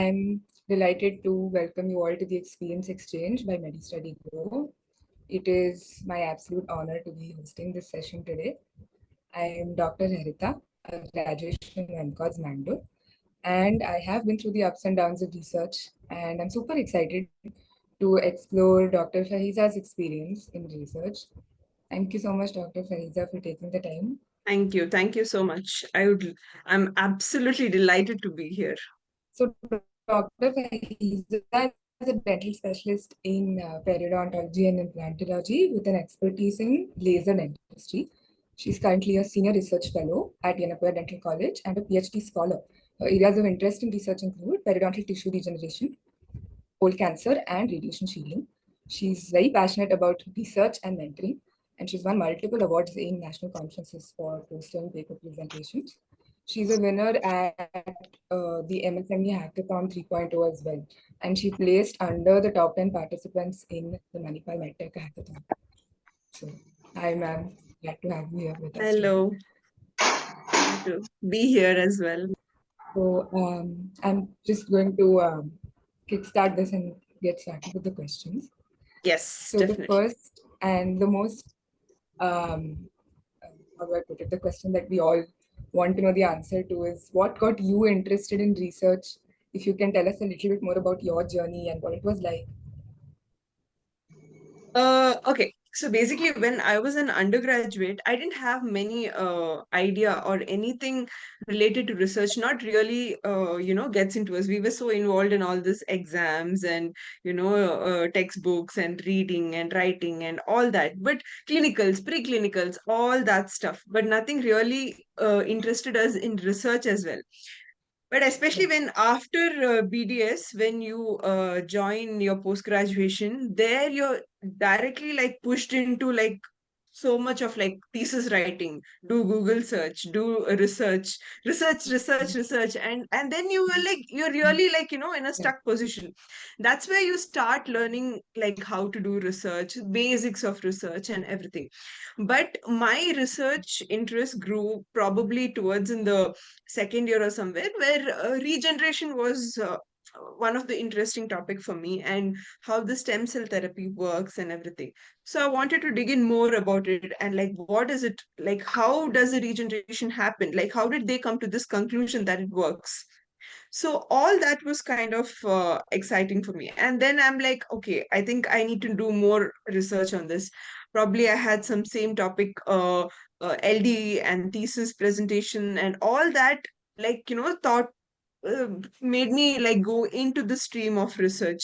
I'm delighted to welcome you all to the Experience Exchange by MediStudy Grow. It is my absolute honor to be hosting this session today. I am Dr. Harita, a graduation in MCOS Mangalore, and I have been through the ups and downs of research, and I'm super excited to explore Dr. Fahiza's experience in research. Thank you so much, Dr. Fahiza, for taking the time. Thank you. Thank you so much. I'm absolutely delighted to be here. So, Dr. Fahiza is a dental specialist in periodontology and implantology with an expertise in laser dentistry. She's currently a senior research fellow at Yenagoa Dental College and a PhD scholar. Her areas of interest in research include periodontal tissue regeneration, oral cancer, and radiation shielding. She's very passionate about research and mentoring, and she's won multiple awards in national conferences for poster and paper presentations. She's a winner at the MSME Hackathon 3.0 as well, and she placed under the top 10 participants in the Manipal MedTech Hackathon. So, hi, ma'am. Glad to have you here with us today. Hello. Glad to be here as well. So, I'm just going to kickstart this and get started with the questions. Yes, So, the definitely. first and the most, how do I put it, the question that we all want to know the answer to is what got you interested in research? If you can tell us a little bit more about your journey and what it was like. Okay. So basically, when I was an undergraduate, I didn't have many idea or anything related to research. Not really, gets into us. We were so involved in all this exams and textbooks and reading and writing and all that. But clinicals, pre-clinicals, all that stuff. But nothing really interested us in research as well. But especially when after BDS, when you join your post graduation, there you're directly like pushed into like so much of like thesis writing, do Google search, do research, and then you were like you're really like in a Yeah. stuck position. That's where you start learning like how to do research, basics of research, and everything. But my research interest grew probably towards in the second year or somewhere where regeneration was one of the interesting topic for me and how the stem cell therapy works and everything. So I wanted to dig in more about it and like what is it like, how does the regeneration happen, like how did they come to this conclusion that it works. So all that was kind of exciting for me. And then I'm like, okay, I think I need to do more research on this. Probably I had some same topic, LD and thesis presentation and all that, like, thought made me like go into the stream of research.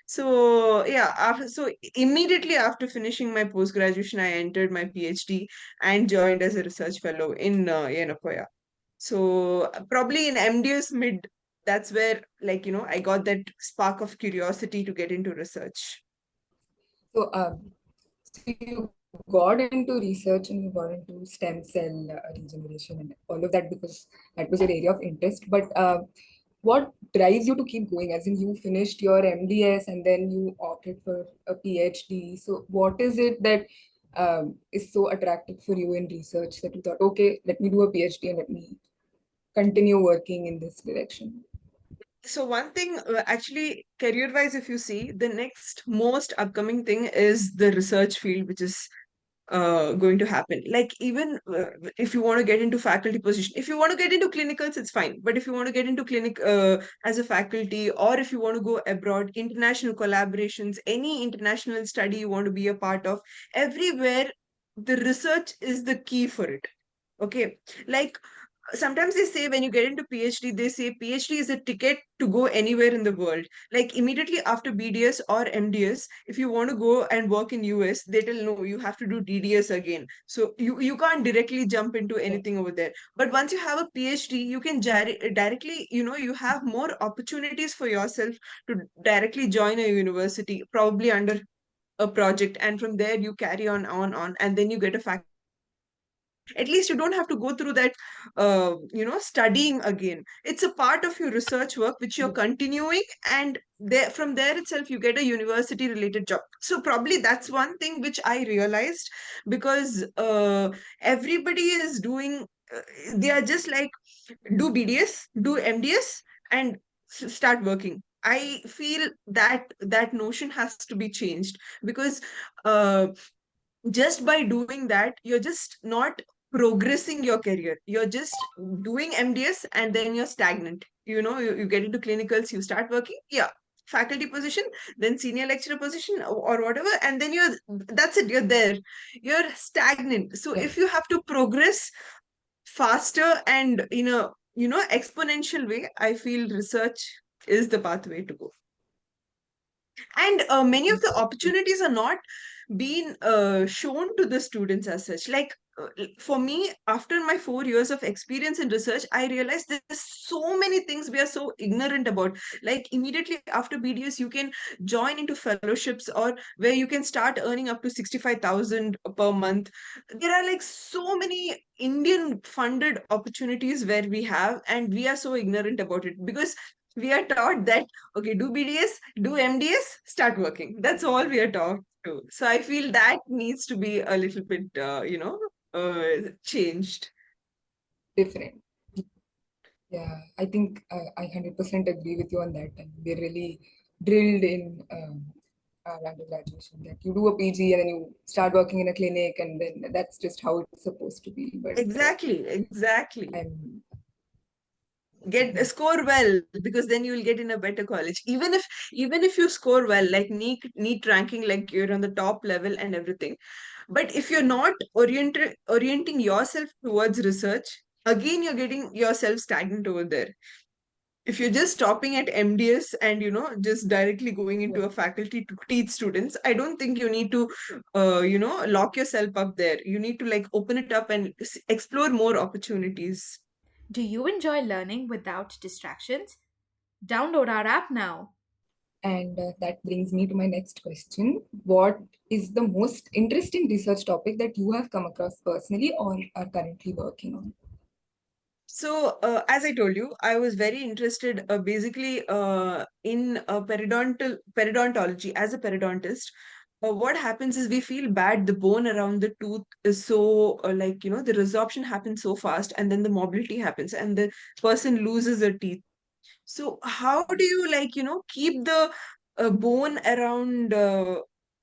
So yeah, so immediately after finishing my post graduation, I entered my PhD and joined as a research fellow in Yenagoa. So probably in MDS mid, that's where like I got that spark of curiosity to get into research. So, so you got into research and you got into stem cell regeneration and all of that because that was your area of interest. But what drives you to keep going? As in, you finished your MDS and then you opted for a PhD. So, what is it that is so attractive for you in research that you thought, okay, let me do a PhD and let me continue working in this direction? So one thing, actually, career-wise, if you see, the next most upcoming thing is the research field, which is going to happen. Like even if you want to get into faculty position, if you want to get into clinicals, it's fine. But if you want to get into clinic as a faculty, or if you want to go abroad, international collaborations, any international study you want to be a part of, everywhere the research is the key for it. Okay, like sometimes they say when you get into PhD, they say PhD is a ticket to go anywhere in the world. Like immediately after BDS or MDS, if you want to go and work in US, they tell no, you have to do DDS again. So you can't directly jump into Yeah. anything over there. But once you have a PhD, you can directly, you have more opportunities for yourself to directly join a university, probably under a project, and from there you carry on, and then you get a faculty. At least you don't have to go through that studying again. It's a part of your research work which you're continuing, and there from there itself you get a university related job. So probably that's one thing which I realized, because everybody is doing they are just like do BDS, do MDS, and start working. I feel that that notion has to be changed, because uh, just by doing that, you're just not progressing your career. You're just doing MDS and then you're stagnant. You get into clinicals, you start working, yeah, faculty position, then senior lecturer position, or whatever, and then that's it, you're there. You're stagnant. So Yeah, if you have to progress faster and in a exponential way, I feel research is the pathway to go. And many of the exactly. opportunities are not being shown to the students as such. Like, for me, after my 4 years of experience in research, I realized there's so many things we are so ignorant about. Like, immediately after BDS, you can join into fellowships, or where you can start earning up to 65,000 per month. There are like so many Indian funded opportunities where we have, and we are so ignorant about it, because we are taught that, okay, do BDS, do MDS, start working. That's all we are taught to. So I feel that needs to be a little bit, changed. Different. Yeah, I think I 100% agree with you on that. And we're really drilled in our undergraduation that you do a PG and then you start working in a clinic, and then that's just how it's supposed to be. But Exactly, exactly. I'm Get yeah, score well, because then you will get in a better college. Even if you score well, like neat ranking, like you're on the top level and everything. But if you're not orienting yourself towards research, again you're getting yourself stagnant over there. If you're just stopping at MDS and just directly going yeah, into a faculty to teach students, I don't think you need to lock yourself up there. You need to like open it up and explore more opportunities. Do you enjoy learning without distractions? Download our app now. and that brings me to my next question. What is the most interesting research topic that you have come across personally or are currently working on? So, as I told you, I was very interested, basically, in periodontology. As a periodontist, what happens is we feel bad. The bone around the tooth is so, the resorption happens so fast, and then the mobility happens, and the person loses a teeth. So how do you, keep the bone around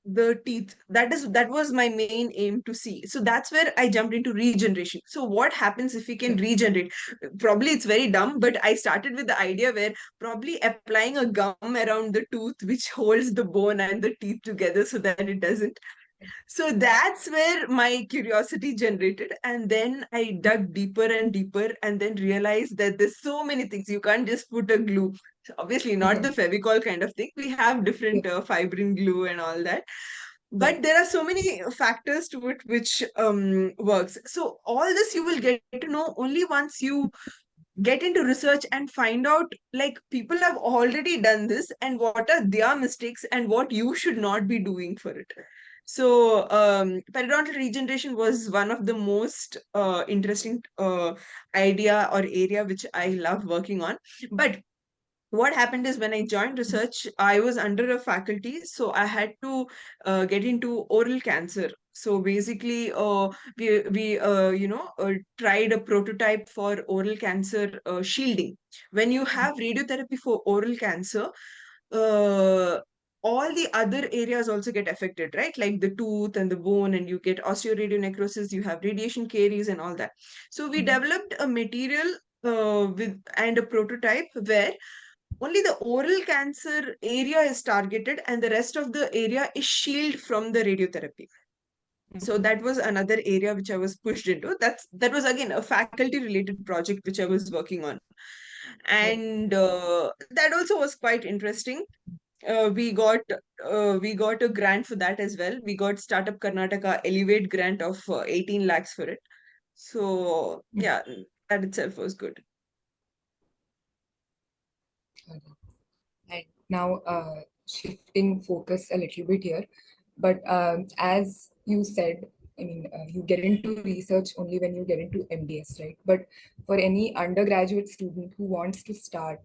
the teeth? That was my main aim to see. So that's where I jumped into regeneration. So what happens if we can Yeah, regenerate? Probably it's very dumb, but I started with the idea where probably applying a gum around the tooth which holds the bone and the teeth together so that it doesn't. So that's where my curiosity generated. And then I dug deeper and deeper, and then realized that there's so many things. You can't just put a glue. So obviously, not the Fevicol kind of thing. We have yeah, different fibrin glue and all that. yeah, But there are so many factors to it which works. So all this you will get to know only once you get into research and find out, like, people have already done this and what are their mistakes and what you should not be doing for it. So periodontal regeneration was one of the most interesting idea or area which I love working on. But what happened is, when I joined research, I was under a faculty, so I had to get into oral cancer. So basically, we tried a prototype for oral cancer shielding. When you have radiotherapy for oral cancer, uh, all the other areas also get affected, right? Like the tooth and the bone, and you get osteoradionecrosis, you have radiation caries and all that. So we developed a material with and a prototype where only the oral cancer area is targeted and the rest of the area is shielded from the radiotherapy. So that was another area which I was pushed into. That was again a faculty related project which I was working on. yeah. And that also was quite interesting. We got a grant for that as well. We got Startup Karnataka Elevate grant of 18 lakhs for it. So yeah, that itself was good. And now shifting focus a little bit here, but as you said, I mean, you get into research only when you get into MDS, right? But for any undergraduate student who wants to start,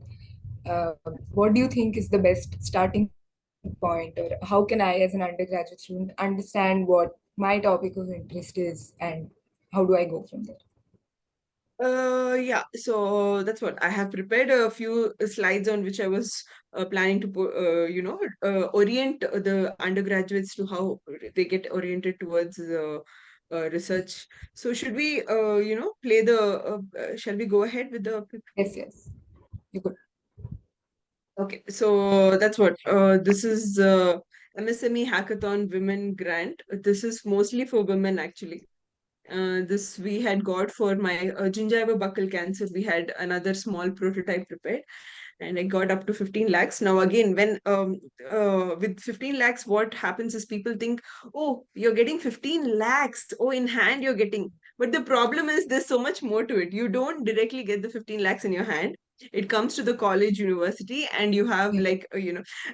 uh, what do you think is the best starting point, or how can I, as an undergraduate student, understand what my topic of interest is, and how do I go from there? Yeah, so that's what I have prepared a few slides on which I was planning to orient the undergraduates to how they get oriented towards the research. So should we, play shall we go ahead with the, Yes. You could. okay, so that's what, this is MSME Hackathon Women Grant. This is mostly for women actually. This we had got for my gingiva buccal cancer. We had another small prototype prepared, and I got up to 15 lakhs. Now, again, when with 15 lakhs, what happens is people think, oh, you're getting 15 lakhs. Oh, in hand, you're getting. But the problem is there's so much more to it. You don't directly get the 15 lakhs in your hand. It comes to the college, university, and you have Yeah. like,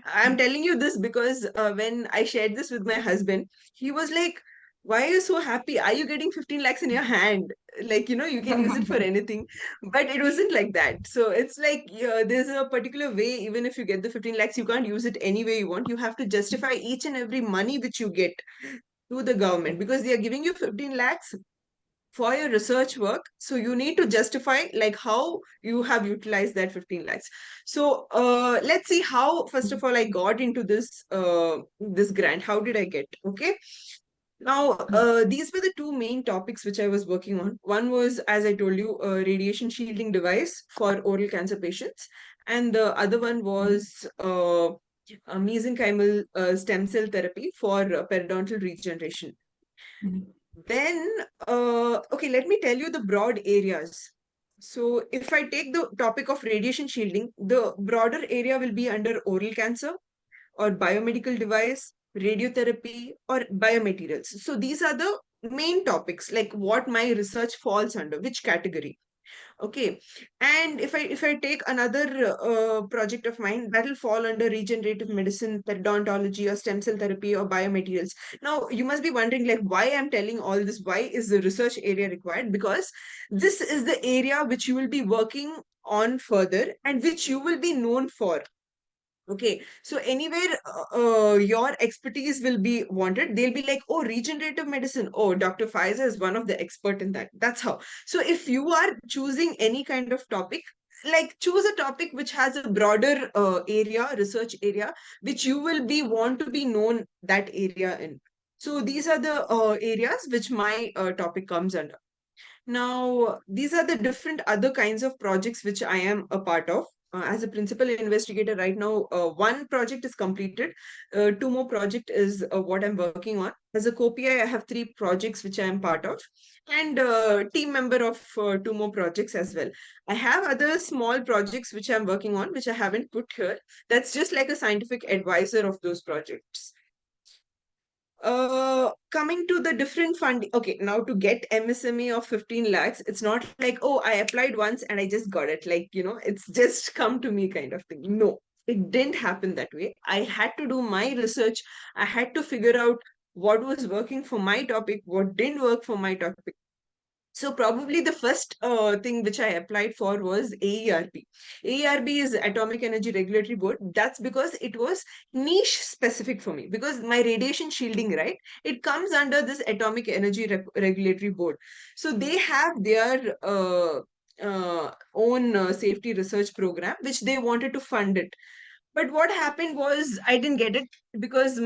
I'm telling you this because when I shared this with my husband, he was like, why are you so happy? Are you getting 15 lakhs in your hand? Like, you can use it for anything. But it wasn't like that. So it's like, yeah, there's a particular way, even if you get the 15 lakhs, you can't use it any way you want. You have to justify each and every money which you get to the government because they are giving you 15 lakhs for your research work. So you need to justify like how you have utilized that 15 lakhs. So let's see how, first of all, I got into this grant. How did I get? Okay. Now, these were the two main topics which I was working on. One was, as I told you, a radiation shielding device for oral cancer patients, and the other one was a mesenchymal stem cell therapy for periodontal regeneration. Then, okay, let me tell you the broad areas. So, if I take the topic of radiation shielding, the broader area will be under oral cancer or biomedical device, radiotherapy, or biomaterials. So these are the main topics, like what my research falls under, which category. Okay, and if I take another project of mine, that will fall under regenerative medicine, periodontology, or stem cell therapy, or biomaterials. Now you must be wondering, like, why I'm telling all this. Why is the research area required? Because this is the area which you will be working on further and which you will be known for. Okay, so anywhere your expertise will be wanted, they'll be like, oh, regenerative medicine. Oh, Dr. Pfizer is one of the expert in that. That's how. So if you are choosing any kind of topic, like choose a topic which has a broader research area, which you will be want to be known that area in. So these are the areas which my topic comes under. Now, these are the different other kinds of projects which I am a part of. As a principal investigator right now, one project is completed. Two more project is what I'm working on. As a co-PI, I have three projects which I am part of, and team member of two more projects as well. I have other small projects which I'm working on, which I haven't put here. That's just like a scientific advisor of those projects. Coming to the different funding. Okay, now to get MSME of 15 lakhs, it's not like, oh, I applied once and I just got it. Like, it's just come to me kind of thing. No, it didn't happen that way. I had to do my research. I had to figure out what was working for my topic, what didn't work for my topic. So probably the first thing which I applied for was AERB. AERB is Atomic Energy Regulatory Board. That's because it was niche specific for me because my radiation shielding, right? It comes under this Atomic Energy Regulatory Board. So they have their own safety research program, which they wanted to fund it. But what happened was I didn't get it because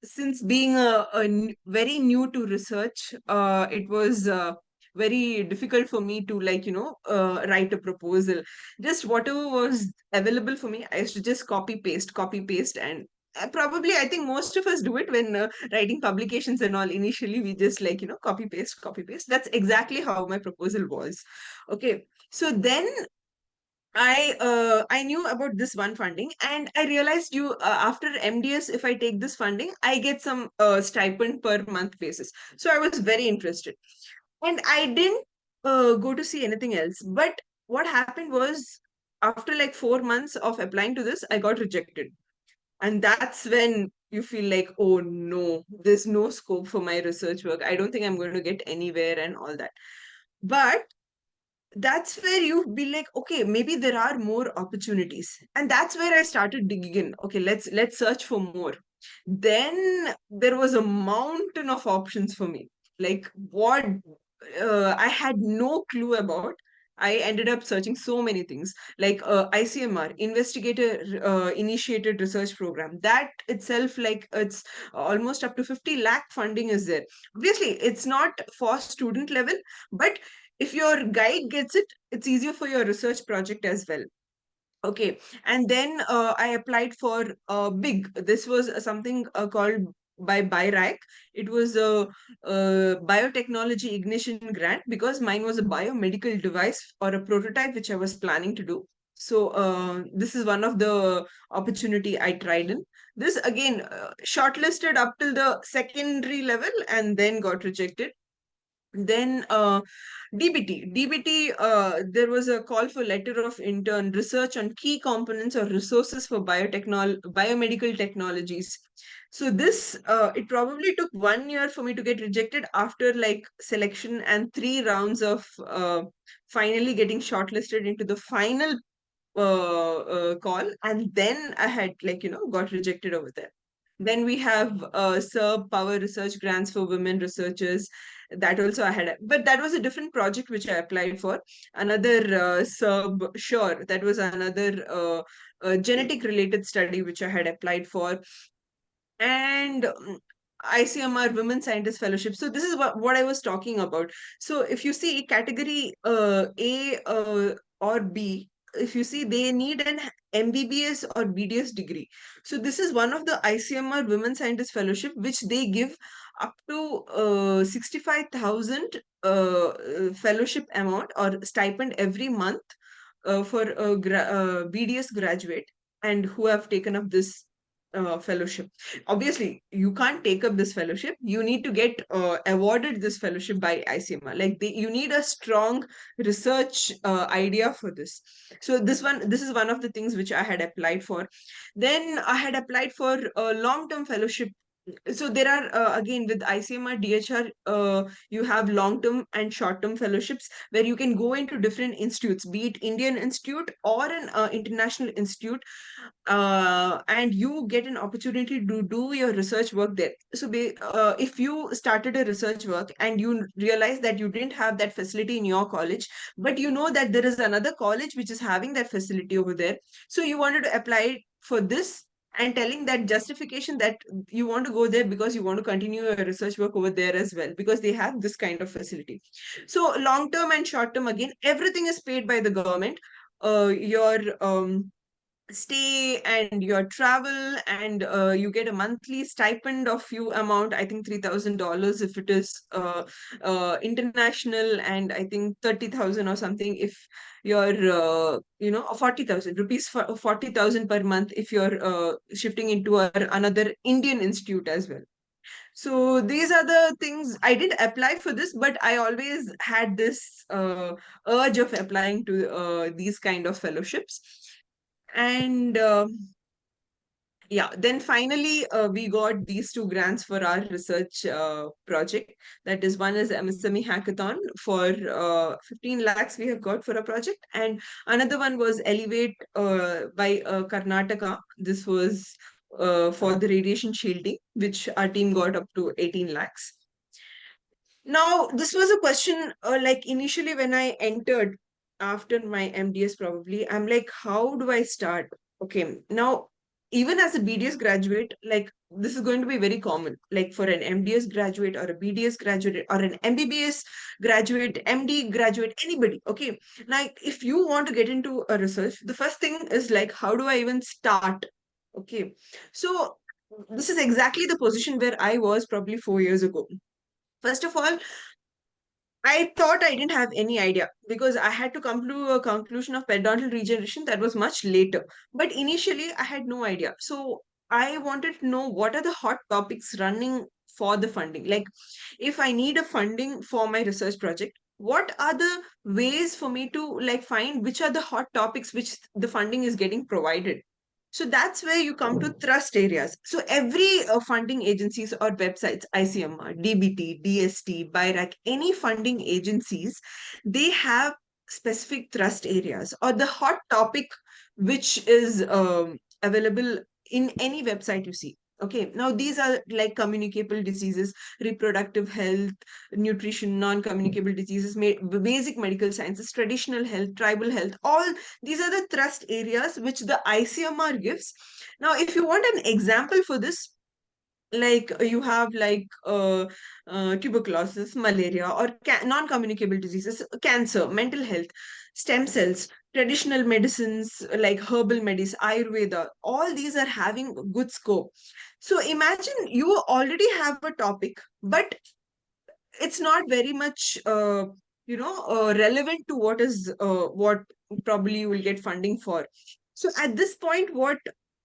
since being very new to research, it was very difficult for me to write a proposal. Just whatever was available for me, I used to just copy paste, and probably I think most of us do it when writing publications and all. Initially, we just copy paste, copy paste. That's exactly how my proposal was. Okay, so then I knew about this one funding, and I realized after MDS, if I take this funding, I get some stipend per month basis. So I was very interested, and I didn't go to see anything else. But what happened was, after like 4 months of applying to this, I got rejected, and that's when you feel like, oh no, there's no scope for my research work. I don't think I'm going to get anywhere and all that. But that's where you be like, okay, maybe there are more opportunities, and that's where I started digging in. Okay, let's search for more. Then there was a mountain of options for me. Like, what I had no clue about. I ended up searching so many things like ICMR, Investigator Initiated Research Program. That itself, like it's almost up to 50 lakh funding is there. Obviously, it's not for student level, but if your guide gets it, it's easier for your research project as well. Okay, and then I applied for BIG. This was something called by BIRAC. It was a biotechnology ignition grant because mine was a biomedical device or a prototype which I was planning to do. So this is one of the opportunity I tried in. This again shortlisted up till the secondary level and then got rejected. Then DBT, there was a call for letter of intern research on key components or resources for biomedical technologies. So this, it probably took 1 year for me to get rejected after like selection and 3 rounds of finally getting shortlisted into the final call, and then I had like got rejected over there. Then we have SERB Power Research Grants for Women Researchers. That also I had, but that was a different project which I applied for. Another SERB, sure, that was another genetic related study which I had applied for. And ICMR Women Scientist Fellowship. So this is what I was talking about. So if you see category A or B, if you see they need an MBBS or BDS degree. So this is one of the ICMR Women Scientist Fellowship which they give up to 65,000 fellowship amount or stipend every month for a BDS graduate and who have taken up this fellowship. Obviously, you can't take up this fellowship. You need to get awarded this fellowship by ICMR. Like you need a strong research idea for this. So this is one of the things which I had applied for. Then I had applied for a long-term fellowship. So there are again with ICMR DHR, you have long-term and short-term fellowships where you can go into different institutes, be it Indian institute or an international institute, and you get an opportunity to do your research work there. So if you started a research work and you realize that you didn't have that facility in your college, but you know that there is another college which is having that facility over there, so you wanted to apply for this and telling that justification that you want to go there because you want to continue your research work over there as well because they have this kind of facility. So long term and short term, again, everything is paid by the government. Your stay and your travel, and you get a monthly stipend of few amount, I think $3,000 if it is international, and I think 30,000 or something if you're 40,000 rupees for 40,000 per month if you're shifting into another Indian institute as well. So these are the things. I did apply for this, but I always had this urge of applying to these kind of fellowships. And yeah, then finally we got these two grants for our research project. That is, one is MSME hackathon for 15 lakhs we have got for a project, and another one was Elevate by Karnataka. This was for the radiation shielding, which our team got up to 18 lakhs. Now, this was a question like initially when I entered after my MDS, probably, I'm like, how do I start? Okay, now, even as a BDS graduate, like this is going to be very common. Like for an MDS graduate or a BDS graduate or an MBBS graduate, MD graduate, anybody. Okay, like if you want to get into a research, the first thing is like, how do I even start? Okay, so this is exactly the position where I was probably 4 years ago. First of all, I thought I didn't have any idea because I had to come to a conclusion of periodontal regeneration that was much later. But initially, I had no idea. So I wanted to know what are the hot topics running for the funding. Like, if I need a funding for my research project, what are the ways for me to like find which are the hot topics which the funding is getting provided? So that's where you come to thrust areas. So every funding agencies or websites, ICMR, DBT, DST, BIRAC, any funding agencies, they have specific thrust areas or the hot topic which is available in any website you see. Okay, now these are like communicable diseases, reproductive health, nutrition, non-communicable diseases, basic medical sciences, traditional health, tribal health. All these are the thrust areas which the ICMR gives. Now, if you want an example for this, like you have like tuberculosis, malaria, or non-communicable diseases, cancer, mental health, stem cells, traditional medicines like herbal medicine, ayurveda, all these are having good scope. So imagine you already have a topic, but it's not very much relevant to what probably you will get funding for. So at this point, what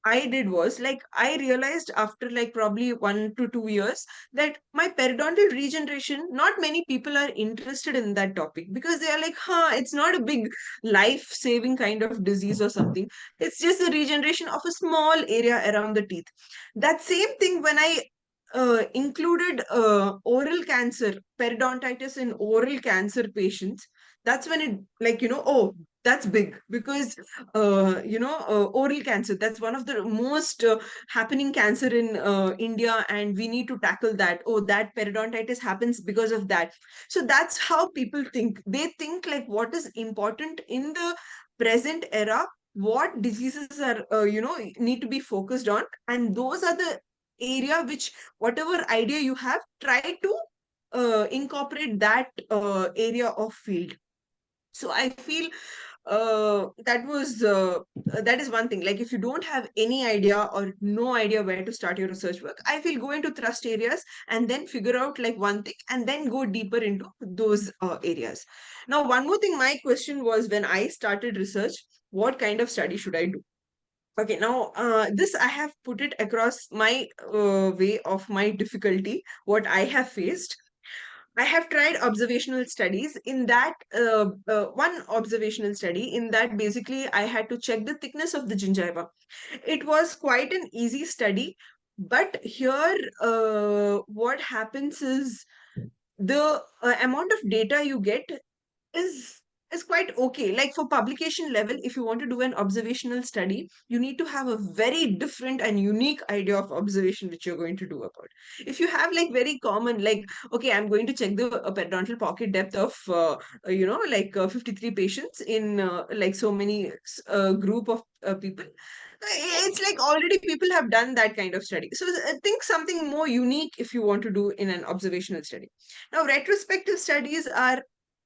I did was, like, I realized after like probably 1 to 2 years that my periodontal regeneration, not many people are interested in that topic, because they are like, it's not a big life saving kind of disease or something. It's just the regeneration of a small area around the teeth. That same thing when I included oral cancer, periodontitis in oral cancer patients. That's when it, like, oh, that's big, because oral cancer, that's one of the most happening cancer in India, and we need to tackle that. Oh, that periodontitis happens because of that. So that's how people think. They think like what is important in the present era, what diseases are need to be focused on, and those are the area which, whatever idea you have, try to incorporate that area of field. So I feel that is one thing. Like, if you don't have any idea or no idea where to start your research work, I feel go into trust areas and then figure out like one thing and then go deeper into those areas. Now, one more thing, my question was, when I started research, what kind of study should I do? Okay, now this I have put it across my way of my difficulty, what I have faced. I have tried observational studies. In that, one observational study, in that basically I had to check the thickness of the gingiva. It was quite an easy study, but here what happens is the amount of data you get is is quite okay. Like, for publication level, if you want to do an observational study, you need to have a very different and unique idea of observation which you're going to do about. If you have like very common, like, okay, I'm going to check the periodontal pocket depth of 53 patients in like so many group of people, it's like already people have done that kind of study. So think something more unique if you want to do in an observational study. Now, retrospective studies are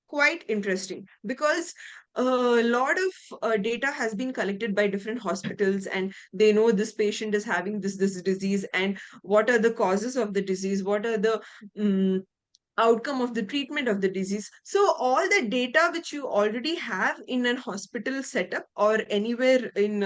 quite interesting, because a lot of data has been collected by different hospitals, and they know this patient is having this disease, and what are the causes of the disease, what are the um, outcome of the treatment of the disease. So all the data which you already have in an hospital setup or anywhere in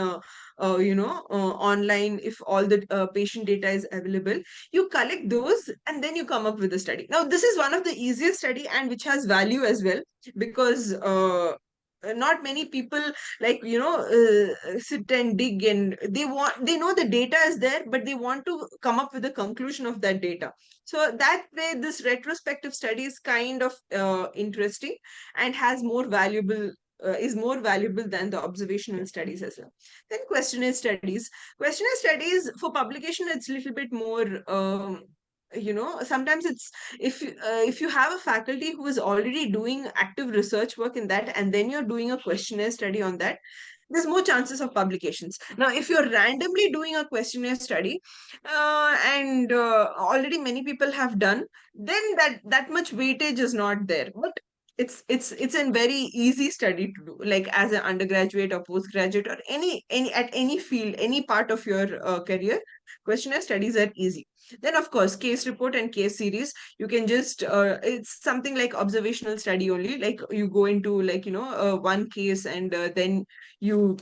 online, if all the patient data is available, you collect those and then you come up with a study. Now, this is one of the easiest study and which has value as well, because not many people, like, sit and dig, and they know the data is there, but they want to come up with a conclusion of that data. So that way, this retrospective study is kind of interesting and has more valuable is more valuable than the observational studies as well. Then questionnaire studies. Questionnaire studies for publication, it's a little bit more. Sometimes it's, if you have a faculty who is already doing active research work in that, and then you're doing a questionnaire study on that, there's more chances of publications. Now, if you're randomly doing a questionnaire study, and already many people have done, then that much weightage is not there. But it's a very easy study to do, like as an undergraduate or postgraduate, or any at any field, any part of your career. Questionnaire studies are easy. Then, of course, case report and case series, you can just it's something like observational study only. Like, you go into, like, one case, and then you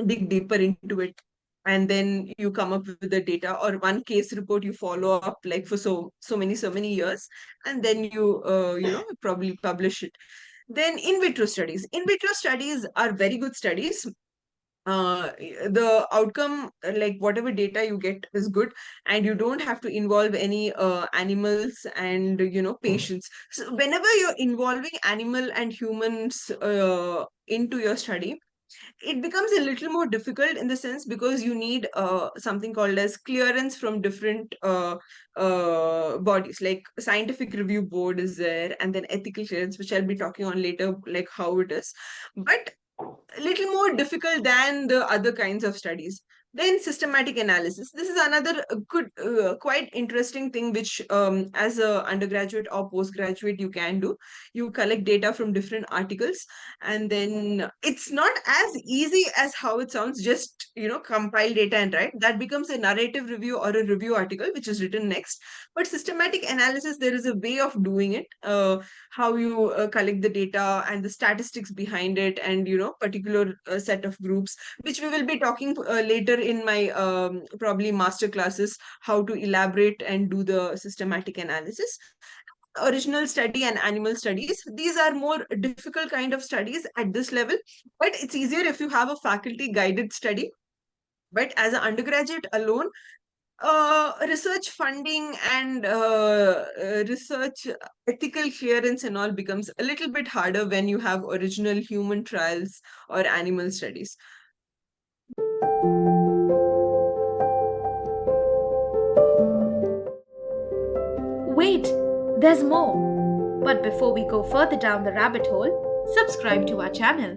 dig deeper into it, and then you come up with the data, or one case report you follow up like for so many years, and then you probably publish it. Then in vitro studies are very good studies. The outcome, like whatever data you get is good, and you don't have to involve any animals and patients. So whenever you're involving animal and humans into your study, it becomes a little more difficult in the sense because you need something called as clearance from different bodies, like scientific review board is there, and then ethical clearance, which I'll be talking on later, like how it is, but a little more difficult than the other kinds of studies. Then systematic analysis. This is another good, quite interesting thing, which as a undergraduate or postgraduate you can do. You collect data from different articles, and then it's not as easy as how it sounds. Just compile data and write. That becomes a narrative review or a review article, which is written next. But systematic analysis, there is a way of doing it. How you collect the data and the statistics behind it, and particular set of groups, which we will be talking later in my probably master classes, how to elaborate and do the systematic analysis. Original study and animal studies, these are more difficult kind of studies at this level, but it's easier if you have a faculty guided study. But as an undergraduate alone, research funding and research ethical clearance and all becomes a little bit harder when you have original human trials or animal studies. Wait, there's more. But before we go further down the rabbit hole, subscribe to our channel.